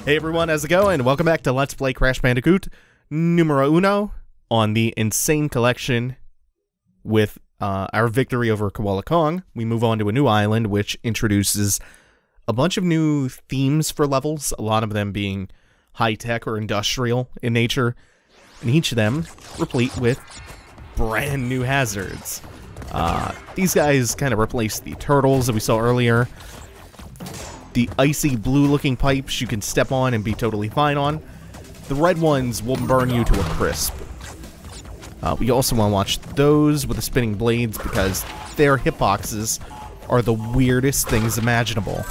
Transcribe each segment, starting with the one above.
Hey everyone, how's it going? Welcome back to Let's Play Crash Bandicoot numero uno on the Sane Collection. With our victory over Koala Kong, we move on to a new island which introduces a bunch of new themes for levels, a lot of them being high-tech or industrial in nature, and each of them replete with brand new hazards. These guys kind of replace the turtles that we saw earlier. The icy blue-looking pipes you can step on and be totally fine on. The red ones will burn you to a crisp. We also want to watch those with the spinning blades because their hitboxes are the weirdest things imaginable.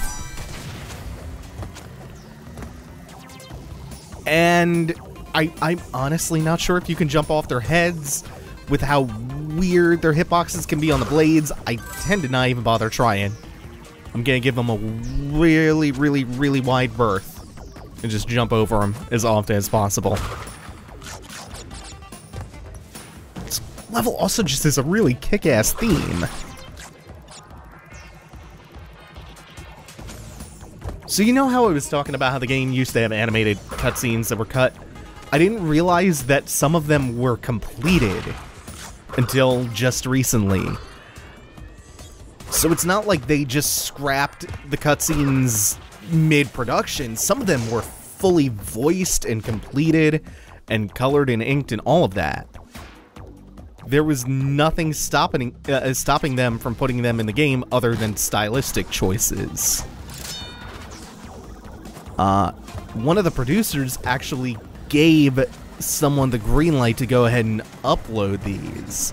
And I'm honestly not sure if you can jump off their heads with how weird their hitboxes can be on the blades. I tend to not even bother trying. I'm gonna give them a really wide berth and just jump over them as often as possible. This level also just has a really kick-ass theme. So you know how I was talking about how the game used to have animated cutscenes that were cut? I didn't realize that some of them were completed until just recently. So it's not like they just scrapped the cutscenes mid-production. Some of them were fully voiced and completed and colored and inked and all of that. There was nothing stopping them from putting them in the game other than stylistic choices. One of the producers actually gave someone the green light to go ahead and upload these.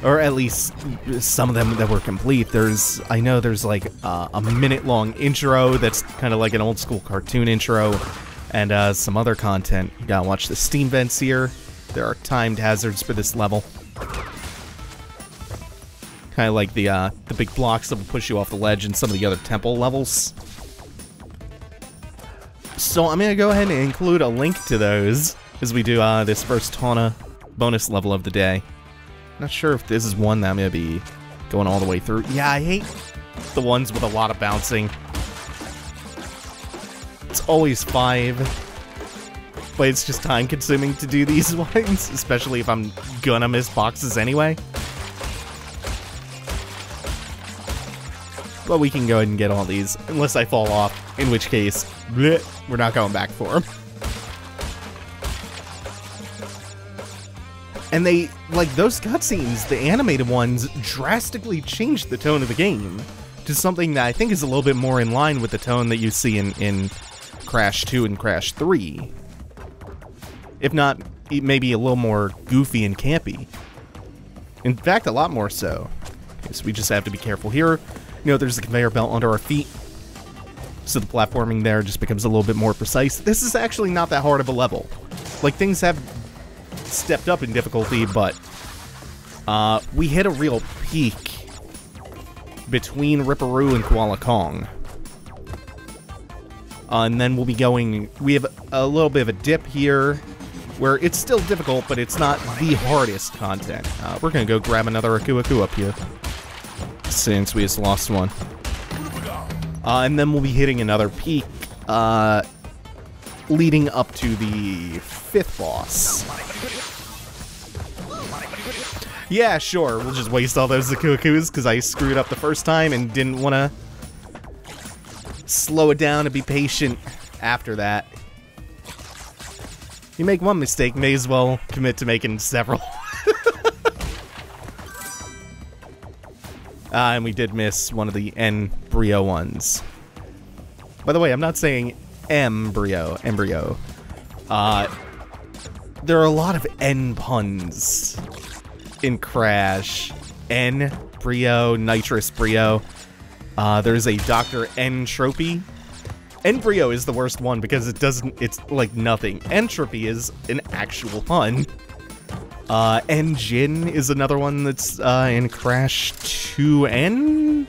Or at least some of them that were complete. I know there's like a minute-long intro that's kind of like an old-school cartoon intro, and some other content. You gotta watch the steam vents here. There are timed hazards for this level. Kind of like the big blocks that will push you off the ledge in some of the other temple levels. So I'm gonna go ahead and include a link to those as we do this first Tawna bonus level of the day. Not sure if this is one that I'm going to be going all the way through. Yeah, I hate the ones with a lot of bouncing. It's always 5, but it's just time-consuming to do these ones, especially if I'm gonna miss boxes anyway. But we can go ahead and get all these, unless I fall off, in which case, bleh, we're not going back for them. And they, like those cutscenes, the animated ones, drastically changed the tone of the game to something that I think is a little bit more in line with the tone that you see in Crash 2 and Crash 3. If not, maybe a little more goofy and campy. In fact, a lot more so. Okay, so we just have to be careful here. You know, there's the conveyor belt under our feet, so the platforming there just becomes a little bit more precise. This is actually not that hard of a level. Like, things have stepped up in difficulty, but we hit a real peak between Ripperoo and Koala Kong. And then we'll be going, we have a little bit of a dip here, where it's still difficult, but it's not the hardest content. We're gonna go grab another Aku Aku up here, since we just lost one. And then we'll be hitting another peak, leading up to the 5th boss. Yeah, sure, we'll just waste all those Aku Akus because I screwed up the first time and didn't want to slow it down and be patient after that. You make one mistake, may as well commit to making several. And we did miss one of the embryo ones. By the way, I'm not saying embryo. There are a lot of N puns in Crash. N-brio, nitrous brio. There's a Dr. Entropy. Embryo is the worst one because it's like nothing. Entropy is an actual pun. Engine is another one that's in Crash 2 and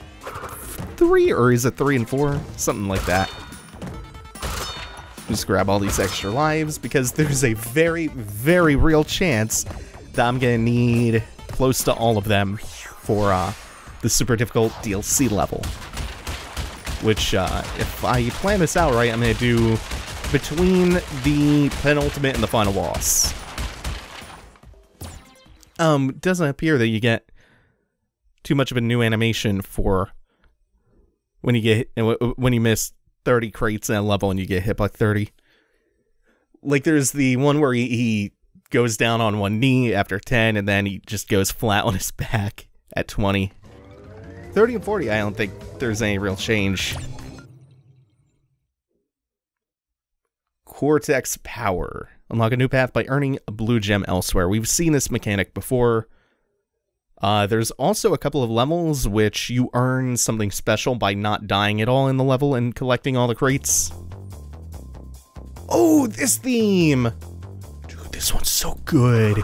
3, or is it 3 and 4? Something like that. Just grab all these extra lives because there's a very real chance that I'm gonna need close to all of them for the super difficult DLC level. Which, if I plan this out right, I'm gonna do between the penultimate and the final boss. Doesn't appear that you get too much of a new animation for when you miss 30 crates in a level and you get hit by 30. Like, there's the one where he goes down on one knee after 10, and then he just goes flat on his back at 20. 30 and 40, I don't think there's any real change. Cortex Power. Unlock a new path by earning a blue gem elsewhere. We've seen this mechanic before. There's also a couple of levels which you earn something special by not dying at all in the level and collecting all the crates. Oh, this theme! Dude, this one's so good.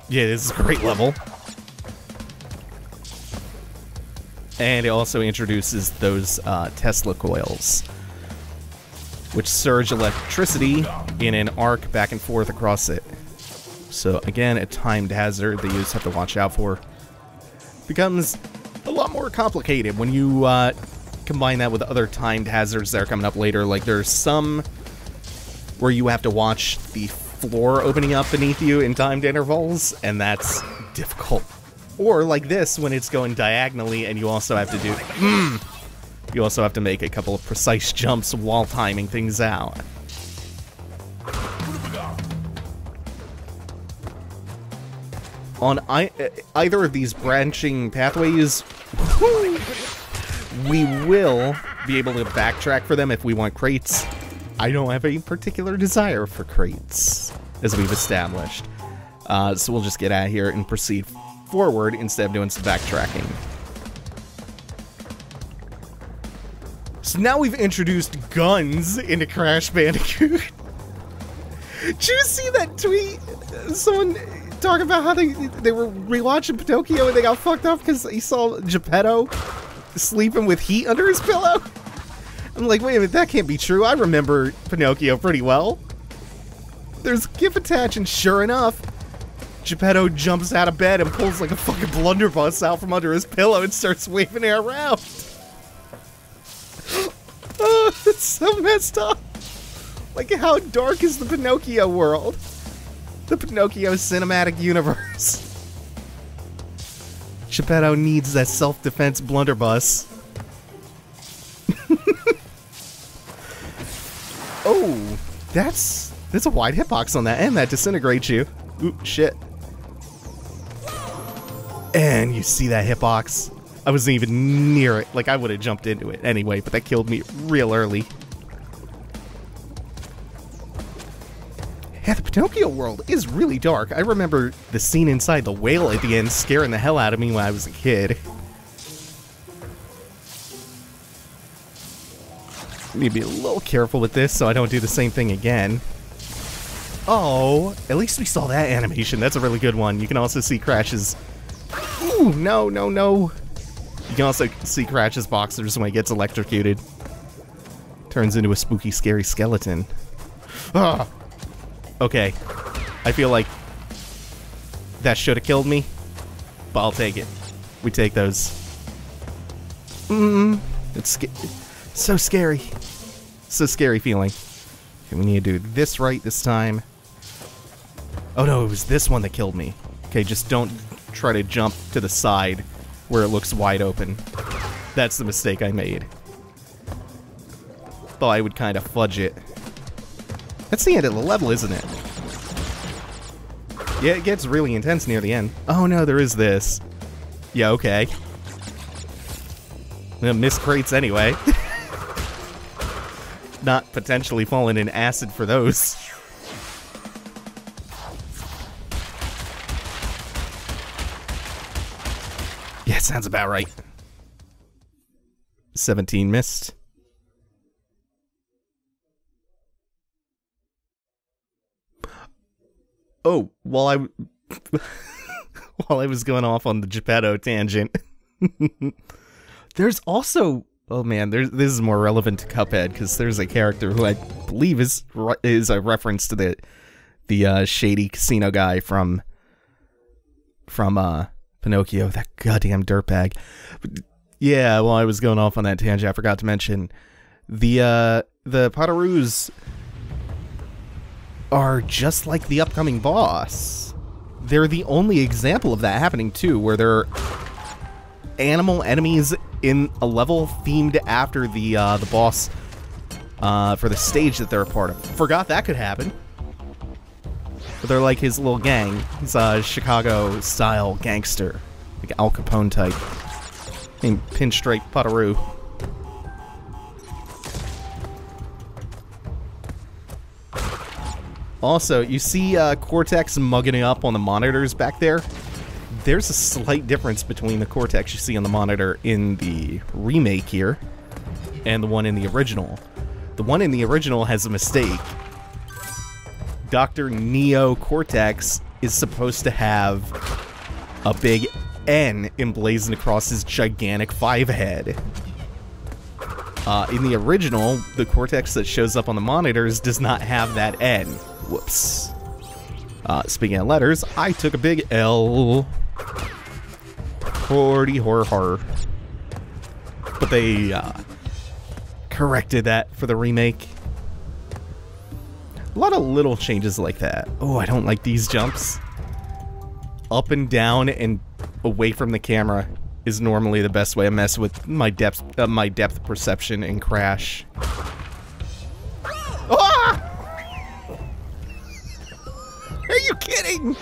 Yeah, this is a great level. And it also introduces those Tesla coils, which surge electricity in an arc back and forth across it. So again, a timed hazard that you just have to watch out for. Becomes a lot more complicated when you combine that with other timed hazards that are coming up later. Like, there's some where you have to watch the floor opening up beneath you in timed intervals, and that's difficult. Or like this, when it's going diagonally, and you also have to do... You also have to make a couple of precise jumps while timing things out. On either of these branching pathways, we will be able to backtrack for them if we want crates. I don't have a particular desire for crates, as we've established. So we'll just get out of here and proceed forward instead of doing some backtracking. So now we've introduced guns into Crash Bandicoot. Did you see that tweet? Someone talking about how they were rewatching Pinocchio and they got fucked up because he saw Gepetto sleeping with heat under his pillow? I'm like, wait a minute, that can't be true. I remember Pinocchio pretty well. There's a GIF attached, and sure enough, Gepetto jumps out of bed and pulls like a fucking blunderbuss out from under his pillow and starts waving it around. Oh, it's so messed up. Like, how dark is the Pinocchio world? The Pinocchio cinematic universe. Gepetto needs that self-defense blunderbuss. Oh, that's a wide hitbox on that, and that disintegrates you. Ooh, shit. And you see that hitbox? I wasn't even near it. Like, I would have jumped into it anyway, but that killed me real early. Yeah, the Pinocchio world is really dark. I remember the scene inside the whale at the end scaring the hell out of me when I was a kid. Need to be a little careful with this so I don't do the same thing again. Oh, at least we saw that animation. That's a really good one. You can also see Crash's... Ooh, no, no, no. You can also see Crash's boxers when he gets electrocuted. Turns into a spooky, scary skeleton. Ah! Okay. I feel like that should have killed me, but I'll take it. We take those. It's so scary. So scary feeling. Okay, we need to do this right this time. Oh no, it was this one that killed me. Okay, just don't try to jump to the side where it looks wide open. That's the mistake I made. Thought I would kind of fudge it. That's the end of the level, isn't it? Yeah, it gets really intense near the end. Oh no, there is this. Yeah, okay. I'm gonna miss crates anyway. Not potentially falling in acid for those. Yeah, it sounds about right. 17 missed. Oh, while I was going off on the Gepetto tangent, there's also... Oh man, this is more relevant to Cuphead, because there's a character who I believe is a reference to the shady casino guy from Pinocchio, that goddamn dirtbag. Yeah, well, I was going off on that tangent. I forgot to mention the Potaroos are just like the upcoming boss. They're the only example of that happening too, where there are animal enemies in a level themed after the boss for the stage that they're a part of. Forgot that could happen. But they're like his little gang. He's a Chicago-style gangster, like Al Capone type, named Pinstripe Potaroo. Also, you see Cortex mugging it up on the monitors back there? There's a slight difference between the Cortex you see on the monitor in the remake here and the one in the original. The one in the original has a mistake. Dr. Neo Cortex is supposed to have a big N emblazoned across his gigantic 5-head. In the original, the Cortex that shows up on the monitors does not have that N. Whoops. Speaking of letters, I took a big L. Hordy horror. But they corrected that for the remake. A lot of little changes like that. Oh, I don't like these jumps. Up and down and away from the camera is normally the best way to mess with my depth perception in Crash. Ah! Are you kidding?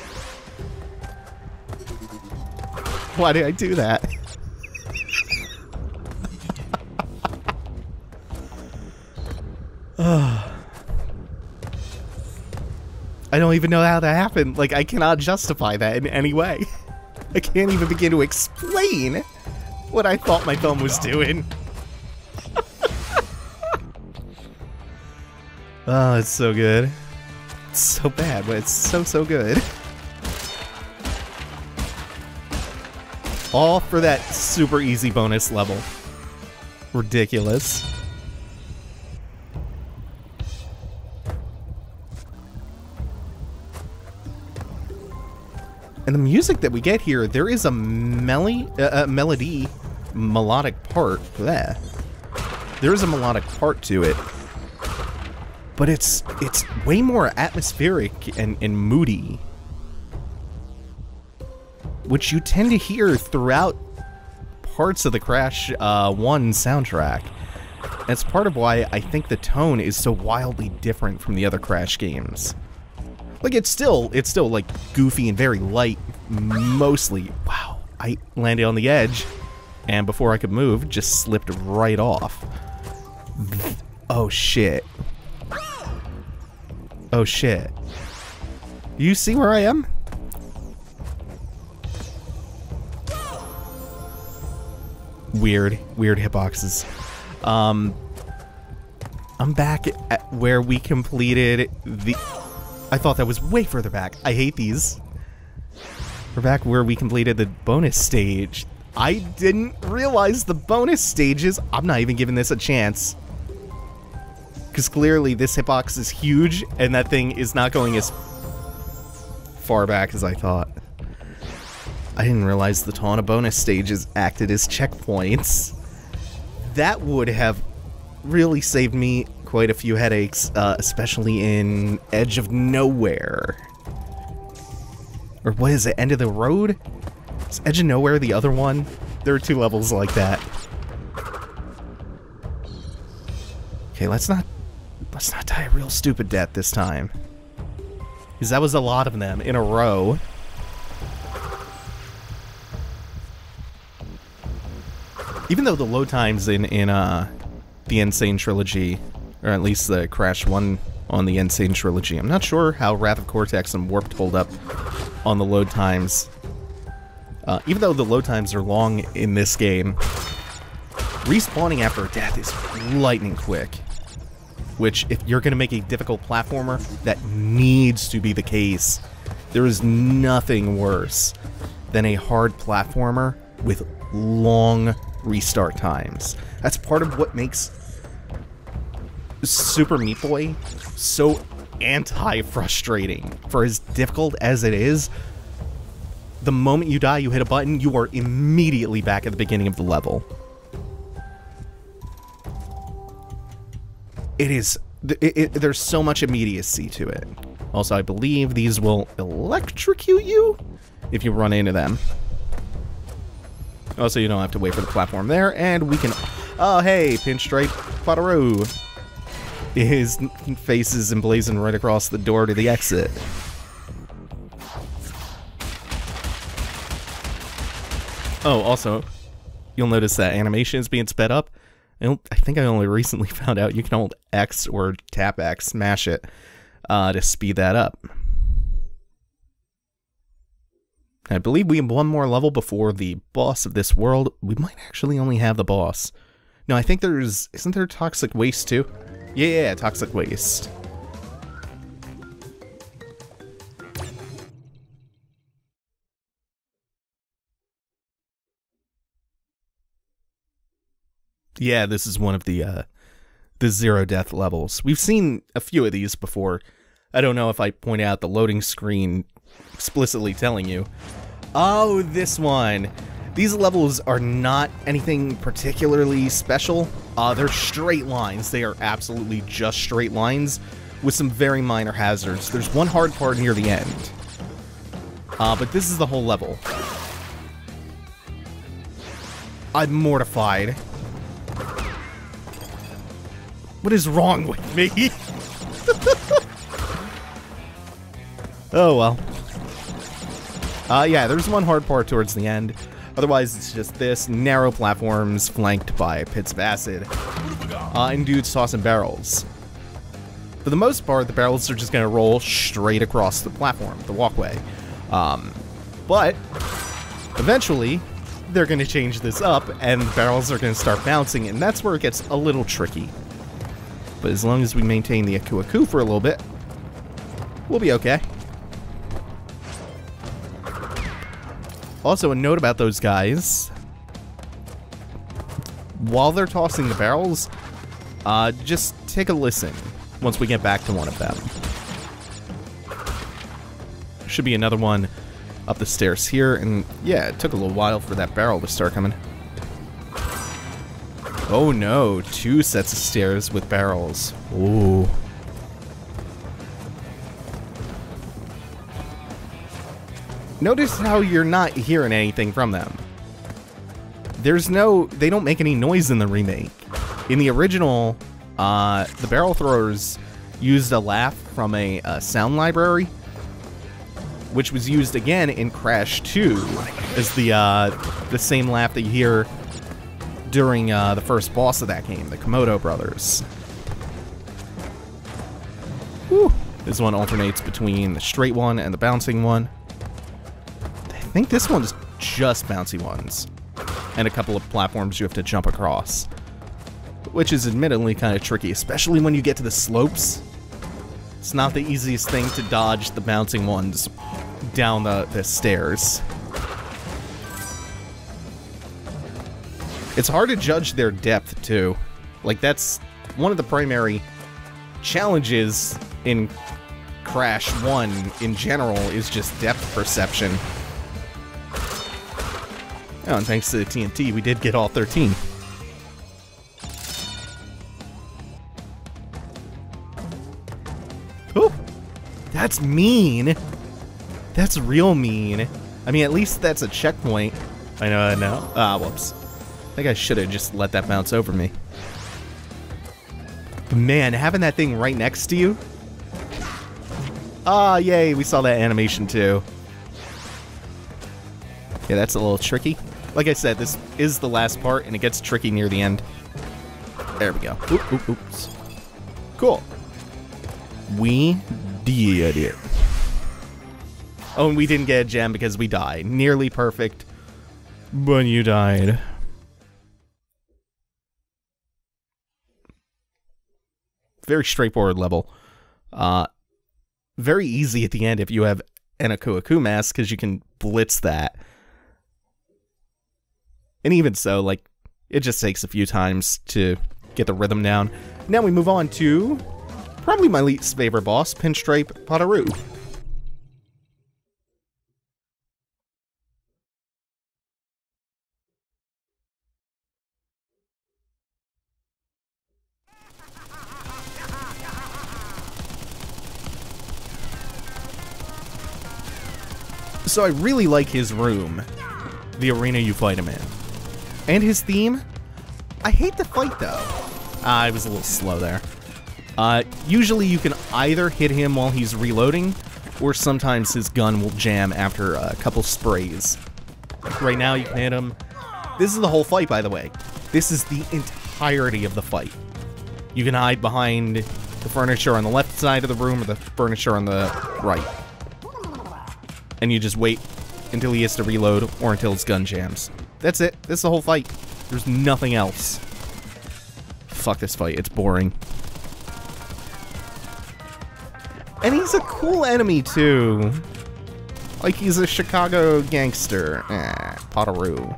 Why did I do that? I don't even know how that happened. Like, I cannot justify that in any way. I can't even begin to explain what I thought my thumb was doing. Oh, it's so good. It's so bad, but it's so good. All for that super easy bonus level. Ridiculous. And the music that we get here, there is a melodic part for that. There is a melodic part to it, but it's way more atmospheric and moody, which you tend to hear throughout parts of the Crash 1 soundtrack. That's part of why I think the tone is so wildly different from the other Crash games. Like, it's still like goofy and very light, mostly. Wow, I landed on the edge, and before I could move, just slipped right off. Oh shit. Oh shit. You see where I am? Weird hitboxes. I'm back at where we completed the... I thought that was way further back. I hate these. We're back where we completed the bonus stage. I didn't realize the bonus stages. I'm not even giving this a chance. Because clearly this hitbox is huge, and that thing is not going as far back as I thought. I didn't realize the ton of bonus stages acted as checkpoints. That would have really saved me quite a few headaches, especially in Edge of Nowhere. Or what is it, End of the Road? Is Edge of Nowhere the other one? There are two levels like that. Okay, let's not die a real stupid death this time. Because that was a lot of them in a row. Even though the load times in the Insane Trilogy, or at least the Crash 1 on the Insane Trilogy, I'm not sure how Wrath of Cortex and Warped hold up on the load times. Even though the load times are long in this game, respawning after a death is lightning quick. Which, if you're going to make a difficult platformer, that needs to be the case. There is nothing worse than a hard platformer with long restart times. That's part of what makes Super Meat Boy so anti-frustrating. For as difficult as it is, the moment you die, you hit a button, you are immediately back at the beginning of the level. it is... there's so much immediacy to it. Also, I believe these will electrocute you if you run into them. Also, you don't have to wait for the platform there, and we can... Oh, hey, Pinstripe Potaroo. His face is emblazoned right across the door to the exit. Oh, also, you'll notice that animation is being sped up. I think I only recently found out you can hold X or tap X, smash it, to speed that up. I believe we have one more level before the boss of this world. We might actually only have the boss. No, I think there's... Isn't there toxic waste too? Yeah, toxic waste. Yeah, this is one of the zero death levels. We've seen a few of these before. I don't know if I point out the loading screen explicitly telling you. Oh, this one. These levels are not anything particularly special. They're straight lines. They are absolutely just straight lines with some very minor hazards. There's one hard part near the end. But this is the whole level. I'm mortified. What is wrong with me? Oh, well. Yeah, there's one hard part towards the end. Otherwise, it's just this, narrow platforms flanked by pits of acid, and dudes tossing barrels. For the most part, the barrels are just going to roll straight across the platform, the walkway. But, eventually, they're going to change this up, and the barrels are going to start bouncing, and that's where it gets a little tricky. But as long as we maintain the Aku Aku for a little bit, we'll be okay. Also, a note about those guys. While they're tossing the barrels, just take a listen once we get back to one of them. Should be another one up the stairs here, and yeah, it took a little while for that barrel to start coming. Oh no, 2 sets of stairs with barrels. Ooh. Notice how you're not hearing anything from them. They don't make any noise in the remake. In the original, the barrel throwers used a laugh from a sound which was used again in Crash 2 as the same laugh that you hear during the first boss of that game, the Komodo brothers. Whew. This one alternates between the straight one and the bouncing one. I think this one's just bouncy ones, and a couple of platforms you have to jump across, which is admittedly kind of tricky, especially when you get to the slopes. It's not the easiest thing to dodge the bouncing ones down the stairs. It's hard to judge their depth, too. Like, that's one of the primary challenges in Crash 1 in general, is just depth perception. Oh, and thanks to the TNT, we did get all 13. Oh, that's mean. That's real mean. I mean, at least that's a checkpoint. I know. Ah, whoops. I think I should have just let that bounce over me. But man, having that thing right next to you. Ah, yay, we saw that animation too. Yeah, that's a little tricky. Like I said, this is the last part, and it gets tricky near the end. There we go. Oops. Cool. We did it. Oh, and we didn't get a gem because we died. Nearly perfect, but you died. Very straightforward level. Very easy at the end if you have an Aku Aku mask, because you can blitz that. And even so, like, it just takes a few times to get the rhythm down. Now we move on to probably my least favorite boss, Pinstripe Potaroo. So I really like his room, the arena you fight him in. And his theme? I hate the fight, though. I was a little slow there. Usually you can either hit him while he's reloading, or sometimes his gun will jam after a couple sprays. Right now you can hit him. This is the whole fight, by the way. This is the entirety of the fight. You can hide behind the furniture on the left side of the room or the furniture on the right. And you just wait until he has to reload or until his gun jams. That's it. That's the whole fight. There's nothing else. Fuck this fight. It's boring. And he's a cool enemy, too. Like, he's a Chicago gangster. Potteroo.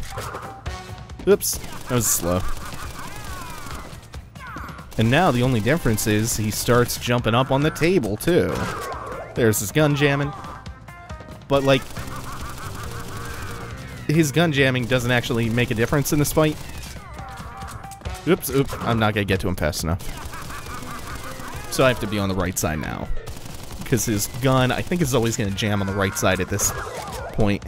Oops. That was slow. And now the only difference is he starts jumping up on the table, too. There's his gun jamming. But, like, his gun jamming doesn't actually make a difference in this fight. Oops. I'm not gonna get to him fast enough. So I have to be on the right side now. Because his gun, I think, is always gonna jam on the right side at this point.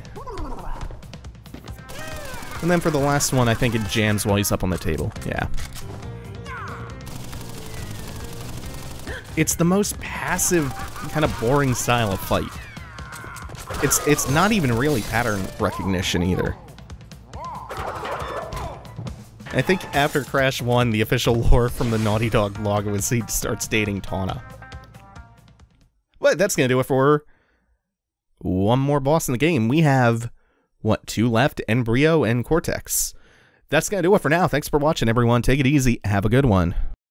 And then for the last one, I think it jams while he's up on the table. Yeah. It's the most passive, kind of boring style of fight. It's not even really pattern recognition either. I think after Crash 1, the official lore from the Naughty Dog blog was he starts dating Tawna. But that's gonna do it for one more boss in the game. We have, what, 2 left? Embryo and Cortex. That's gonna do it for now. Thanks for watching, everyone. Take it easy. Have a good one.